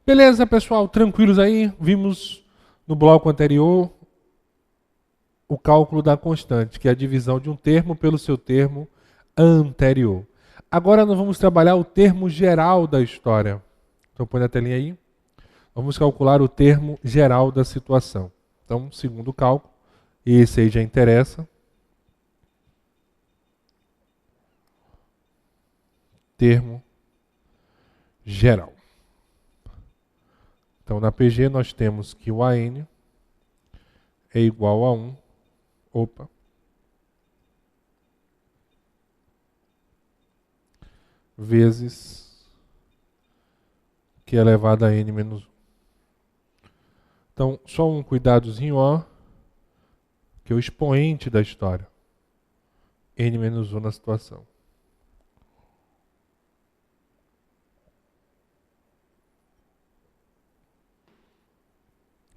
Beleza, pessoal? Tranquilos aí? Vimos no bloco anterior o cálculo da constante, que é a divisão de um termo pelo seu termo anterior. Agora nós vamos trabalhar o termo geral da história. Então põe na telinha aí. Vamos calcular o termo geral da situação. Então, segundo cálculo, esse aí já interessa. Termo geral. Então, na PG nós temos que o AN é igual a 1. Opa. Vezes Q elevado a N menos 1. Então, só um cuidadozinho, ó, que é o expoente da história. N menos 1 na situação.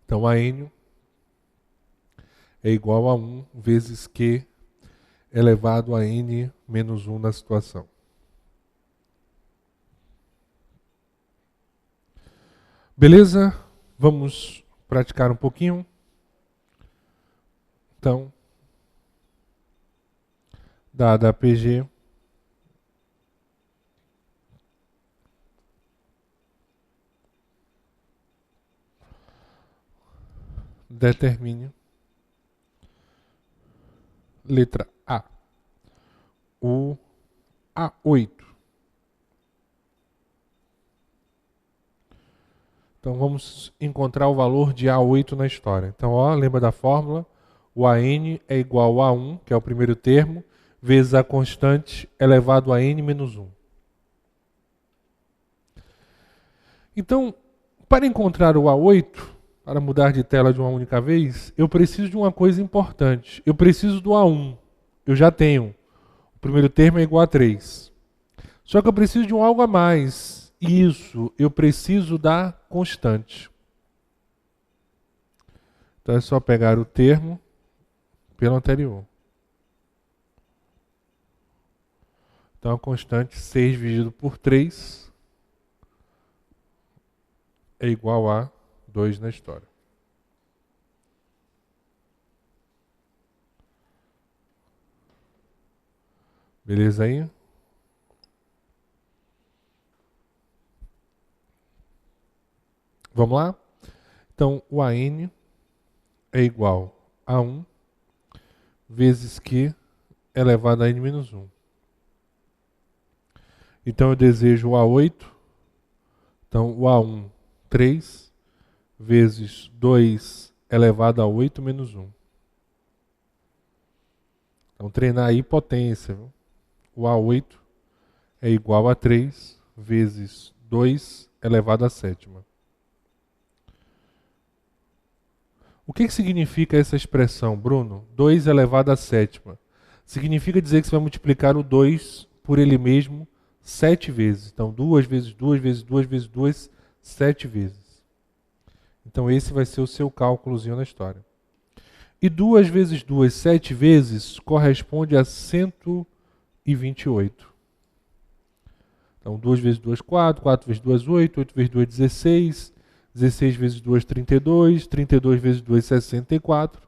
Então, a N é igual a 1 vezes Q elevado a N menos 1 na situação. Beleza? Vamos praticar um pouquinho. Então, dada a PG, determine letra A, o A8. Então vamos encontrar o valor de A8 na história. Então, ó, lembra da fórmula? O AN é igual a 1, que é o primeiro termo, vezes a constante elevado a N menos 1. Então, para encontrar o A8, para mudar de tela de uma única vez, eu preciso de uma coisa importante. Eu preciso do A1. Eu já tenho. O primeiro termo é igual a 3. Só que eu preciso de um algo a mais. Isso, eu preciso da constante. Então é só pegar o termo pelo anterior. Então a constante 6 dividido por 3 é igual a 2 na história. Beleza aí? Vamos lá? Então o AN é igual a 1 vezes Q elevado a N menos 1. Então eu desejo o A8. Então o A1, 3 vezes 2 elevado a 8 menos 1. Então treinar aí potência. Viu? O A8 é igual a 3 vezes 2 elevado a sétima. O que significa essa expressão, Bruno? 2 elevado a sétima. Significa dizer que você vai multiplicar o 2 por ele mesmo 7 vezes. Então, 2 vezes 2 vezes 2 vezes 2, 7 vezes. Então, esse vai ser o seu cálculozinho na história. E 2 vezes 2, 7 vezes, corresponde a 128. Então, 2 vezes 2, 4. 4 vezes 2, 8. 8 vezes 2, 16. 16 vezes 2, 32. 32 vezes 2, 64.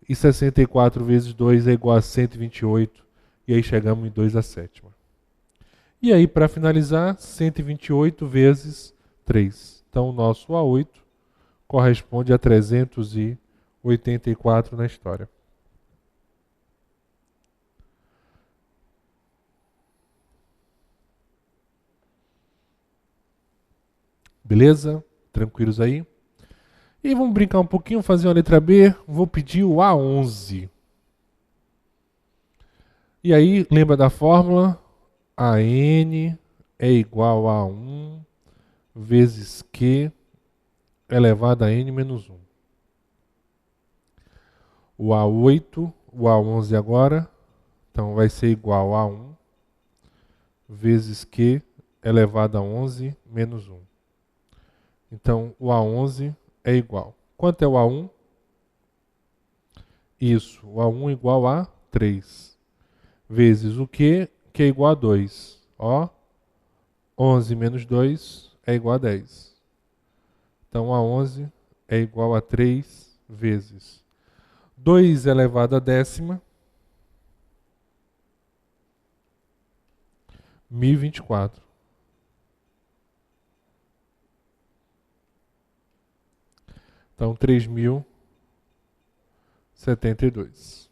E 64 vezes 2 é igual a 128. E aí chegamos em 2 a sétima. E aí, para finalizar, 128 vezes 3. Então, o nosso A8 corresponde a 384 na história. Beleza? Tranquilos aí? E vamos brincar um pouquinho, fazer uma letra B. Vou pedir o A11. E aí, lembra da fórmula? AN é igual a 1 vezes Q elevado a N menos 1. O A8, o A11 agora, então vai ser igual a 1 vezes Q elevado a 11 menos 1. Então, o A11 é igual. Quanto é o A1? Isso, o A1 é igual a 3. Vezes o Q, que é igual a 2. Ó, 11 menos 2 é igual a 10. Então, A11 é igual a 3 vezes 2 elevado à décima, 1024. Então, 3072.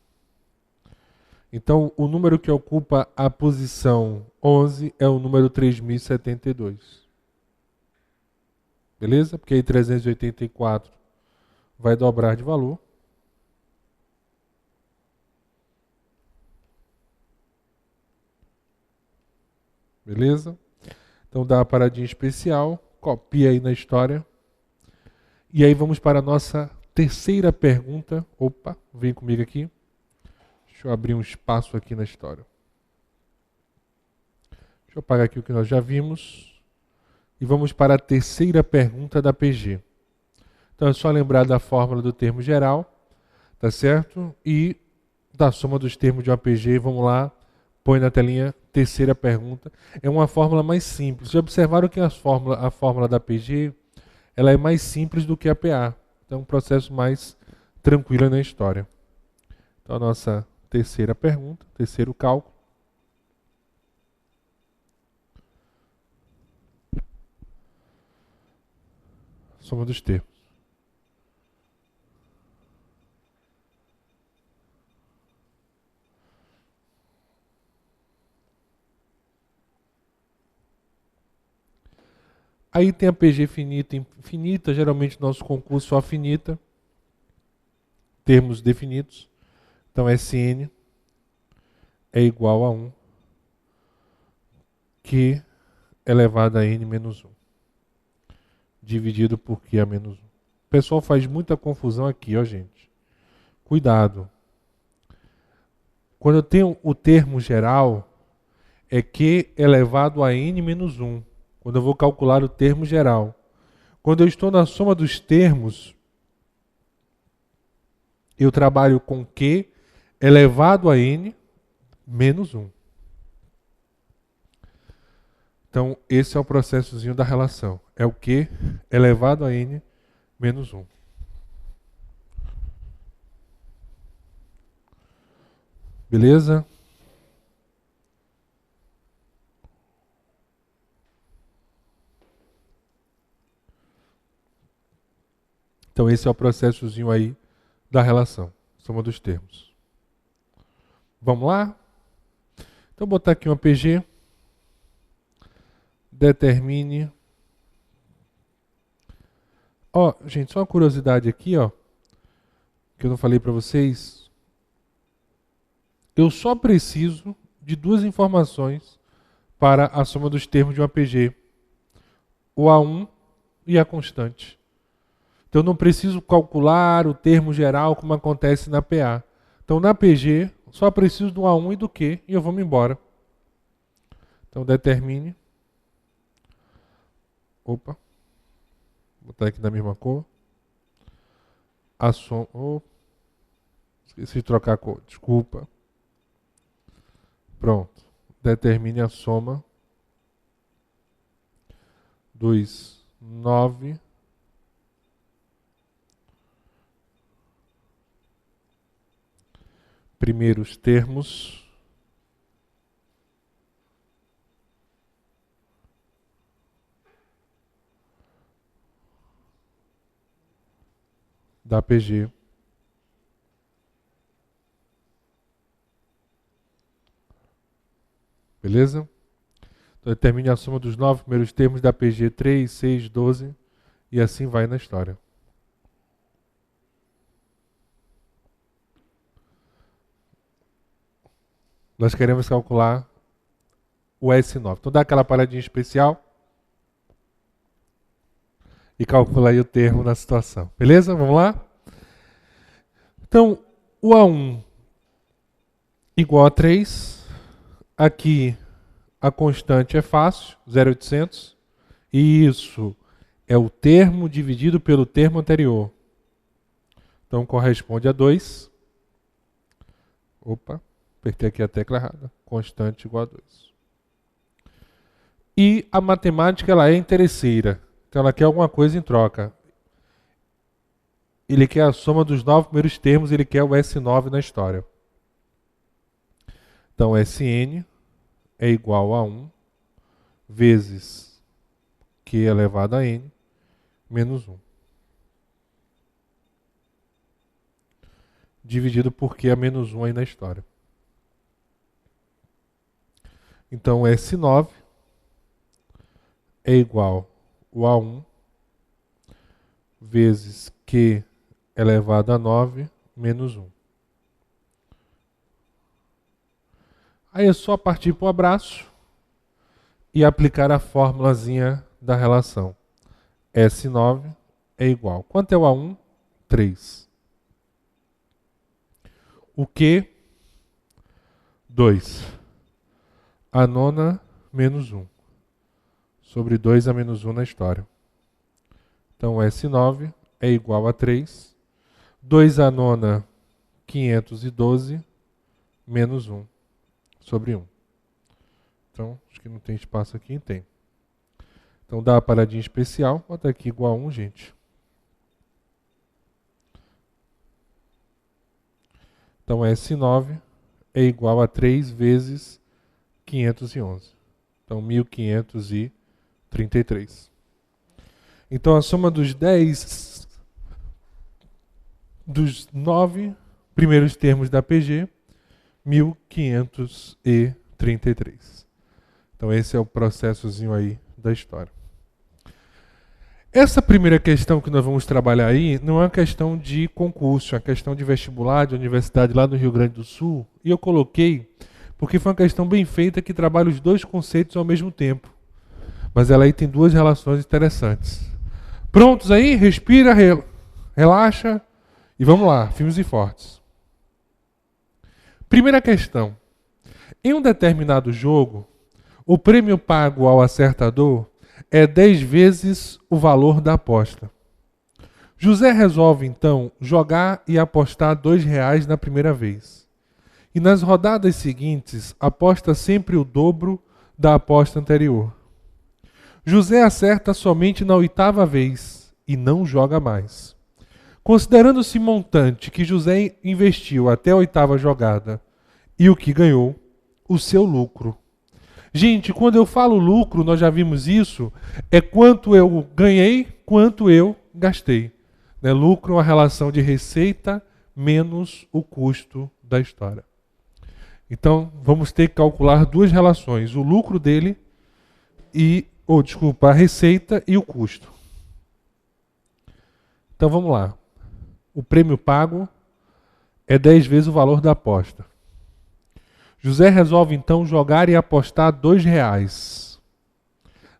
Então, o número que ocupa a posição 11 é o número 3072. Beleza? Porque aí 384 vai dobrar de valor. Beleza? Então dá uma paradinha especial, copia aí na história. E aí vamos para a nossa terceira pergunta. Opa, vem comigo aqui. Deixa eu abrir um espaço aqui na história. Deixa eu apagar aqui o que nós já vimos. E vamos para a terceira pergunta da PG. Então é só lembrar da fórmula do termo geral, tá certo? E da soma dos termos de uma PG. Vamos lá, põe na telinha, terceira pergunta. É uma fórmula mais simples. Já observaram que a fórmula da PG ela é mais simples do que a PA. Então é um processo mais tranquilo na história. Então a nossa terceira pergunta, terceiro cálculo. Soma dos termos. Aí tem a PG finita e infinita, geralmente nosso concurso só finita. Termos definidos. Então Sn é igual a 1 Q elevado a n menos 1. Dividido por Q a menos 1. O pessoal faz muita confusão aqui, ó gente. Cuidado. Quando eu tenho o termo geral, é Q elevado a n menos 1. Quando eu vou calcular o termo geral. Quando eu estou na soma dos termos, eu trabalho com Q elevado a n menos 1. Então, esse é o processozinho da relação. É o Q elevado a n menos 1. Beleza? Então, esse é o processozinho aí da relação. Soma dos termos. Vamos lá? Então, vou botar aqui uma PG. Determine. Ó, gente, só uma curiosidade aqui, ó, que eu não falei para vocês. Eu só preciso de duas informações para a soma dos termos de uma PG. O A1 e a constante. Então eu não preciso calcular o termo geral como acontece na PA. Então na PG, só preciso do A1 e do Q e eu vou me embora. Então determine. Opa. Vou botar aqui na mesma cor. A soma. Oh, esqueci de trocar a cor. Desculpa. Pronto. Determine a soma dos 9 primeiros termos da PG. Beleza? Então determine a soma dos 9 primeiros termos da PG 3, 6, 12 e assim vai na história. Nós queremos calcular o S9. Então dá aquela paradinha especial e calcula aí o termo na situação. Beleza? Vamos lá? Então, o A1 igual a 3. Aqui a constante é fácil, 0,800. E isso é o termo dividido pelo termo anterior. Então corresponde a 2. Opa, apertei aqui a tecla errada. Constante igual a 2. E a matemática ela é interesseira. Então ela quer alguma coisa em troca. ele quer a soma dos 9 primeiros termos, ele quer o S9 na história. Então, Sn é igual a 1 vezes Q elevado a N menos 1. Dividido por Q a menos 1 aí na história. Então, S9 é igual a 1 vezes Q elevado a 9 menos 1. Aí é só partir para o abraço e aplicar a formulazinha da relação. S9 é igual. Quanto é o A1? 3. O Q? 2. A nona menos 1. Sobre 2 a menos 1 na história. Então, S9 é igual a 3. 2 a nona, 512, menos 1 sobre 1. Então, acho que não tem espaço aqui, tem. Então, dá a paradinha especial. Bota aqui igual a 1, gente. Então, S9 é igual a 3 vezes 511. Então, 1533. Então, a soma dos 10, dos 9 primeiros termos da PG, 1533. Então, esse é o processozinho aí da história. Essa primeira questão que nós vamos trabalhar aí não é uma questão de concurso, é uma questão de vestibular, de universidade lá no Rio Grande do Sul. E eu coloquei porque foi uma questão bem feita que trabalha os dois conceitos ao mesmo tempo. Mas ela aí tem duas relações interessantes. Prontos aí? Respira, relaxa e vamos lá, firmes e fortes. Primeira questão. Em um determinado jogo, o prêmio pago ao acertador é 10 vezes o valor da aposta. José resolve, então, jogar e apostar R$2 na primeira vez. E nas rodadas seguintes, aposta sempre o dobro da aposta anterior. José acerta somente na 8ª vez e não joga mais. Considerando-se montante que José investiu até a 8ª jogada e o que ganhou, o seu lucro. Gente, quando eu falo lucro, nós já vimos isso, é quanto eu ganhei, quanto eu gastei. Né? Lucro é uma relação de receita menos o custo da história. Então, vamos ter que calcular duas relações, o lucro dele e, a receita e o custo. Então, vamos lá. O prêmio pago é 10 vezes o valor da aposta. José resolve então jogar e apostar R$2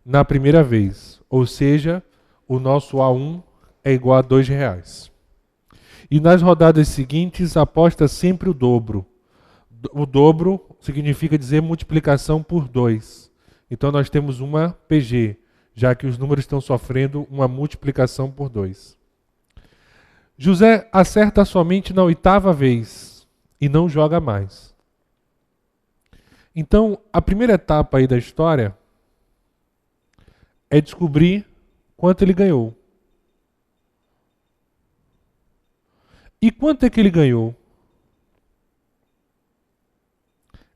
na primeira vez. Ou seja, o nosso A1 é igual a R$2. E nas rodadas seguintes aposta sempre o dobro. O dobro significa dizer multiplicação por 2. Então nós temos uma PG, já que os números estão sofrendo uma multiplicação por 2. José acerta somente na 8ª vez e não joga mais. Então, a primeira etapa aí da história é descobrir quanto ele ganhou. E quanto é que ele ganhou?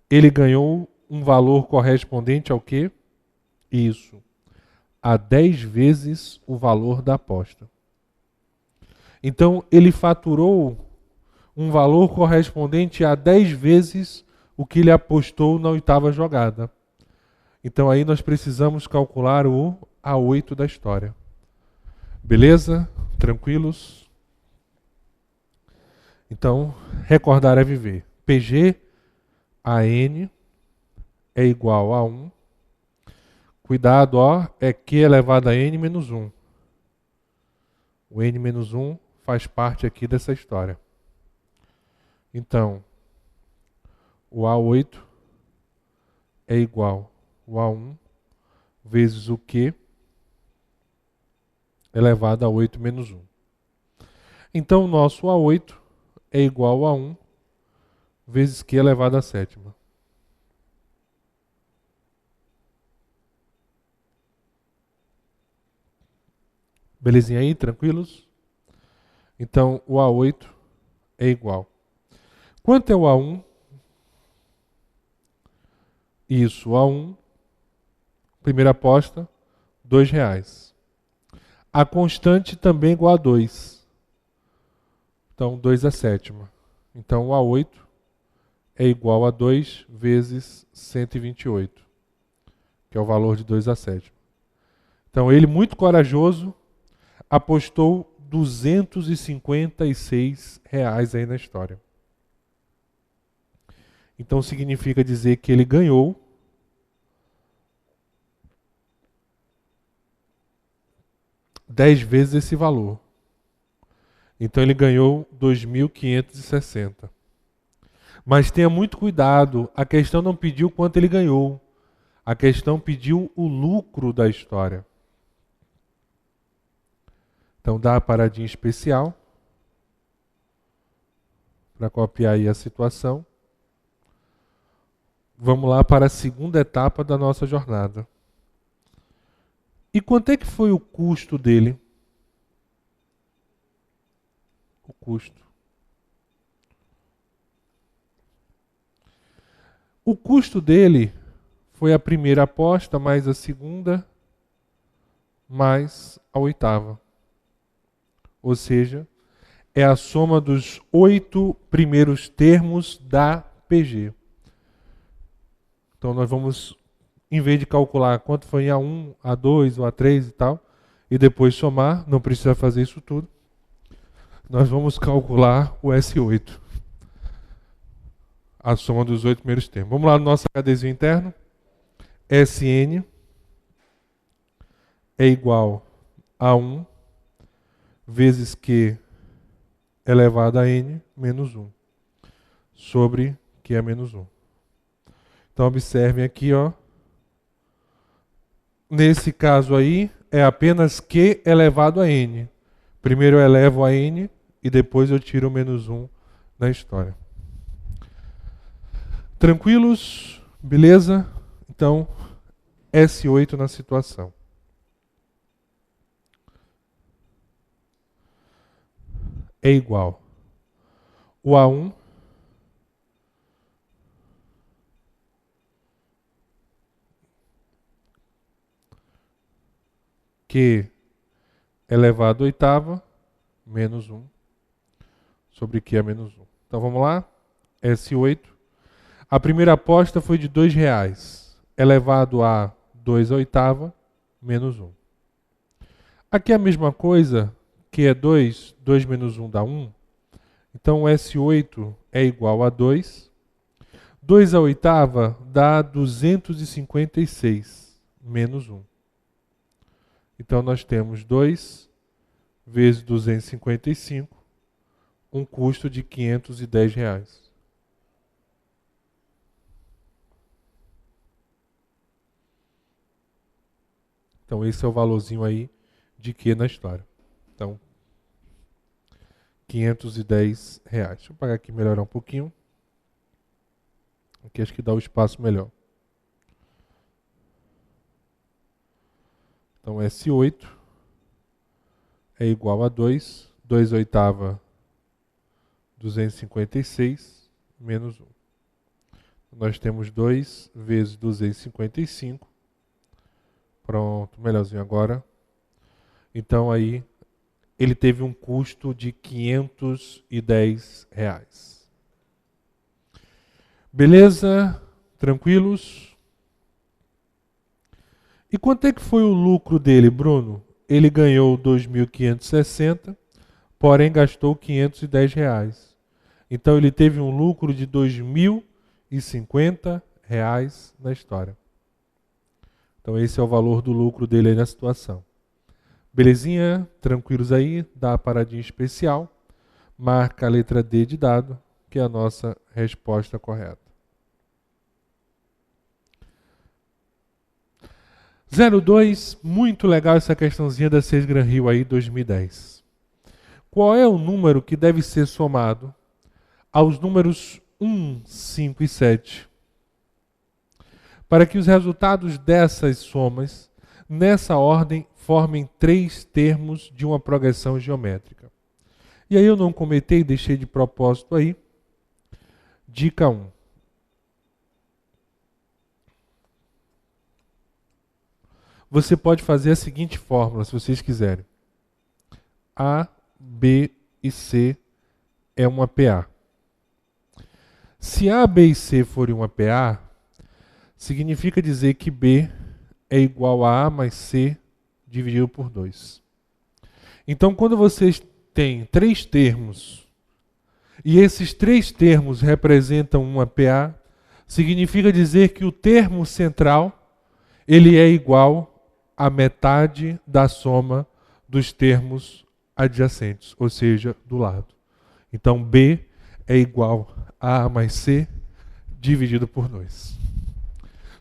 Ele ganhou um valor correspondente ao quê? Isso. A 10 vezes o valor da aposta. Então, ele faturou um valor correspondente a 10 vezes o que ele apostou na 8ª jogada. Então aí nós precisamos calcular o A8 da história. Beleza? Tranquilos? Então, recordar é viver. PG AN é igual a 1. Cuidado, ó, é Q elevado a N menos 1. O N menos 1 faz parte aqui dessa história. Então, o A8 é igual ao A1 vezes o Q elevado a 8 menos 1. Então, o nosso A8 é igual a 1 vezes Q elevado a 7ª. Belezinha aí? Tranquilos? Então, o A8 é igual. Quanto é o A1? Isso, o A1, primeira aposta, R$2. A constante também é igual a 2. Então, 2 a sétima. Então, o A8 é igual a 2 vezes 128, que é o valor de 2 a sétima. Então, ele, muito corajoso, apostou R$256 aí na história. Então, significa dizer que ele ganhou 10 vezes esse valor. Então, ele ganhou 2.560. Mas tenha muito cuidado, a questão não pediu quanto ele ganhou. A questão pediu o lucro da história. Então dá a paradinha especial para copiar aí a situação. Vamos lá para a segunda etapa da nossa jornada. E quanto é que foi o custo dele? O custo. O custo dele foi a primeira aposta, mais a segunda, mais a oitava. Ou seja, é a soma dos 8 primeiros termos da PG. Então nós vamos, em vez de calcular quanto foi em A1, A2 ou A3 e tal, e depois somar, não precisa fazer isso tudo, nós vamos calcular o S8. A soma dos 8 primeiros termos. Vamos lá no nosso HDzinho interno. Sn é igual a 1 vezes Q elevado a N menos 1 sobre Q é menos 1. Então observem aqui, ó. Nesse caso aí, é apenas Q elevado a N. Primeiro eu elevo a N e depois eu tiro o menos 1 da história. Tranquilos? Beleza? Então, S8 na situação. É igual. O A1 Q elevado a oitava menos 1 sobre Q é menos 1. Então vamos lá. S8. A primeira aposta foi de R$2, elevado a 2 a oitava, menos 1. Aqui é a mesma coisa, que é 2, 2 menos 1 dá 1. Então, S8 é igual a 2. 2 a oitava dá 256, menos 1. Então, nós temos 2 vezes 255, um custo de R$510. Então, esse é o valorzinho aí de Q na história. Então, R$510. Deixa eu pagar aqui e melhorar um pouquinho. Aqui acho que dá o espaço melhor. Então, S8 é igual a 2. 2 oitava, 256, menos 1. Nós temos 2 vezes 255. Pronto, melhorzinho agora. Então aí ele teve um custo de R$510. Beleza? Tranquilos? E quanto é que foi o lucro dele, Bruno? Ele ganhou 2.560, porém gastou R$510. Então ele teve um lucro de R$2.050 na história. Então esse é o valor do lucro dele aí na situação. Belezinha? Tranquilos aí? Dá a paradinha especial. Marca a letra D de dado, que é a nossa resposta correta. 02, muito legal essa questãozinha da 6 Gran Rio aí 2010. Qual é o número que deve ser somado aos números 1, 5 e 7? Para que os resultados dessas somas, nessa ordem, formem 3 termos de uma progressão geométrica. E aí eu não comentei, deixei de propósito aí. Dica 1. Você pode fazer a seguinte fórmula, se vocês quiserem. A, B e C é uma PA. Se A, B e C forem uma PA, significa dizer que B é igual a A mais C dividido por 2. Então, quando vocês têm 3 termos, e esses 3 termos representam uma PA, significa dizer que o termo central ele é igual a metade da soma dos termos adjacentes, ou seja, do lado. Então, B é igual a A mais C dividido por 2.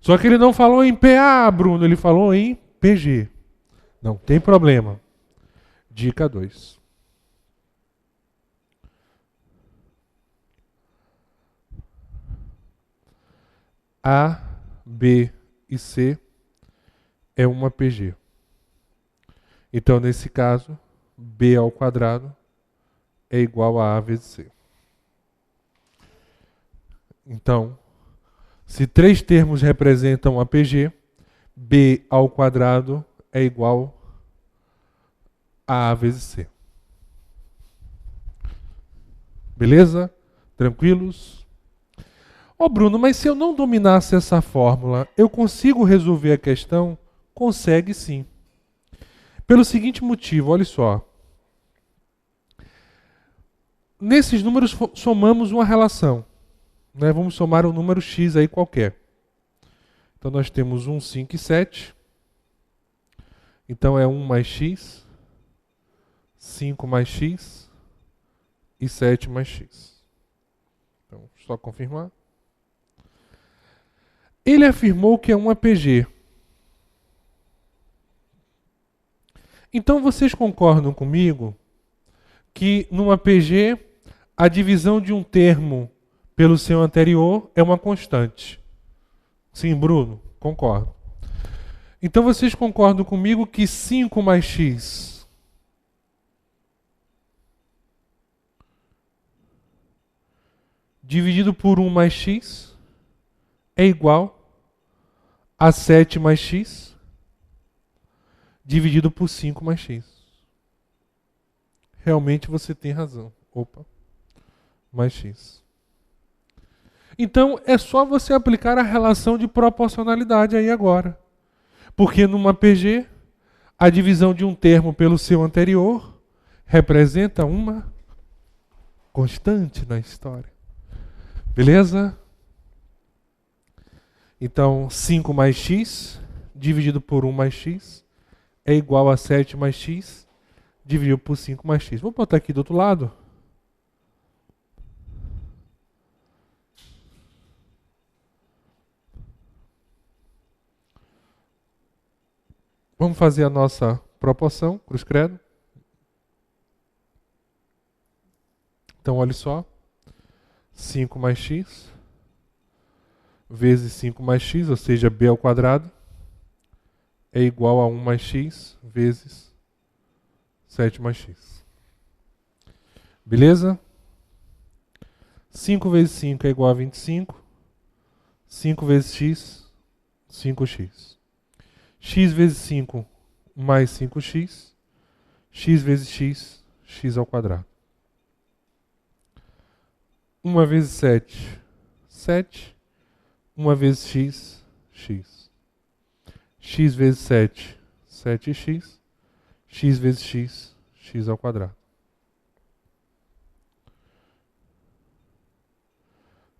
Só que ele não falou em PA, Bruno, ele falou em PG. Não tem problema. Dica 2. A, B e C é uma PG. Então, nesse caso, B ao quadrado é igual a A vezes C. Então, se 3 termos representam a PG, B ao quadrado é igual a vezes C. Beleza? Tranquilos? Ô Bruno, mas se eu não dominasse essa fórmula, eu consigo resolver a questão? Consegue sim. Pelo seguinte motivo, olha só. Nesses números somamos uma relação. Né? Vamos somar um número x aí qualquer. Então nós temos 1, 5 e 7. Então é 1 mais x, 5 mais x e 7 mais x. Então, só confirmar. Ele afirmou que é um APG. Então vocês concordam comigo que num APG a divisão de um termo pelo seu anterior é uma constante? Sim, Bruno? Concordo. Então vocês concordam comigo que 5 mais x dividido por 1 mais x é igual a 7 mais x dividido por 5 mais x. Realmente você tem razão. Opa. Mais x. Então é só você aplicar a relação de proporcionalidade aí agora. Porque numa PG, a divisão de um termo pelo seu anterior representa uma constante na história. Beleza? Então, 5 mais x dividido por 1 mais x é igual a 7 mais x dividido por 5 mais x. Vou botar aqui do outro lado. Vamos fazer a nossa proporção, cruz credo. Então, olha só. 5 mais x vezes 5 mais x, ou seja, b ao quadrado, é igual a 1 mais x vezes 7 mais x. Beleza? 5 vezes 5 é igual a 25. 5 vezes x, 5x. X vezes 5 mais 5x. X vezes x, x ao quadrado. 1 vezes 7, 7. 1 vezes x, x. X vezes 7, 7x. X vezes x, x ao quadrado.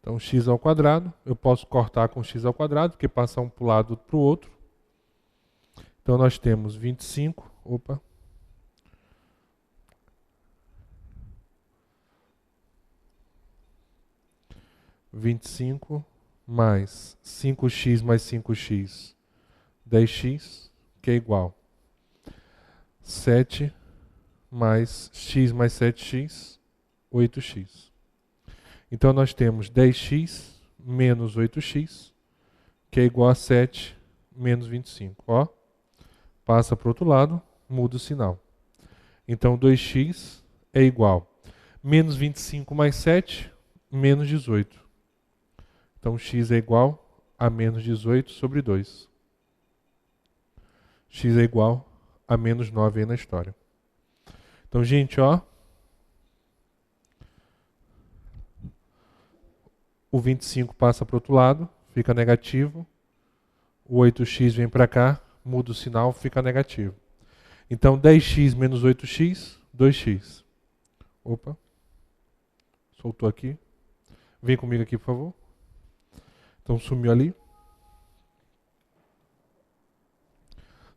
Então, x ao quadrado, eu posso cortar com x ao quadrado, porque passa um para o lado para o outro. Então, nós temos 25, 25 mais 5x mais 5x, 10x, que é igual 7 mais x mais 7x, 8x. Então, nós temos 10x menos 8x, que é igual a 7 menos 25. Ó, passa para o outro lado, muda o sinal. Então, 2x é igual Menos 25 mais 7, menos 18. Então, x é igual a menos 18 sobre 2. X é igual a menos 9 aí na história. Então, gente, ó. O 25 passa para o outro lado, fica negativo. O 8x vem para cá, muda o sinal, fica negativo. Então, 10x menos 8x, 2x. Opa. Soltou aqui. Vem comigo aqui, por favor. Então, sumiu ali.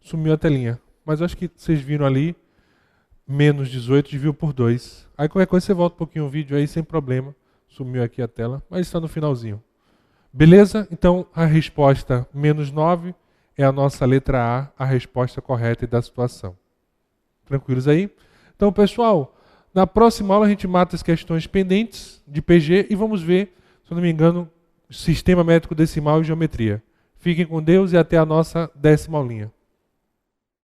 Sumiu a telinha. Mas eu acho que vocês viram ali, menos 18 dividido por 2. Aí qualquer coisa você volta um pouquinho o vídeo aí, sem problema. Sumiu aqui a tela, mas está no finalzinho. Beleza? Então, a resposta menos 9 é a nossa letra A resposta correta da situação. Tranquilos aí? Então, pessoal, na próxima aula a gente mata as questões pendentes de PG e vamos ver, se eu não me engano, sistema métrico decimal e geometria. Fiquem com Deus e até a nossa 10ª aulinha.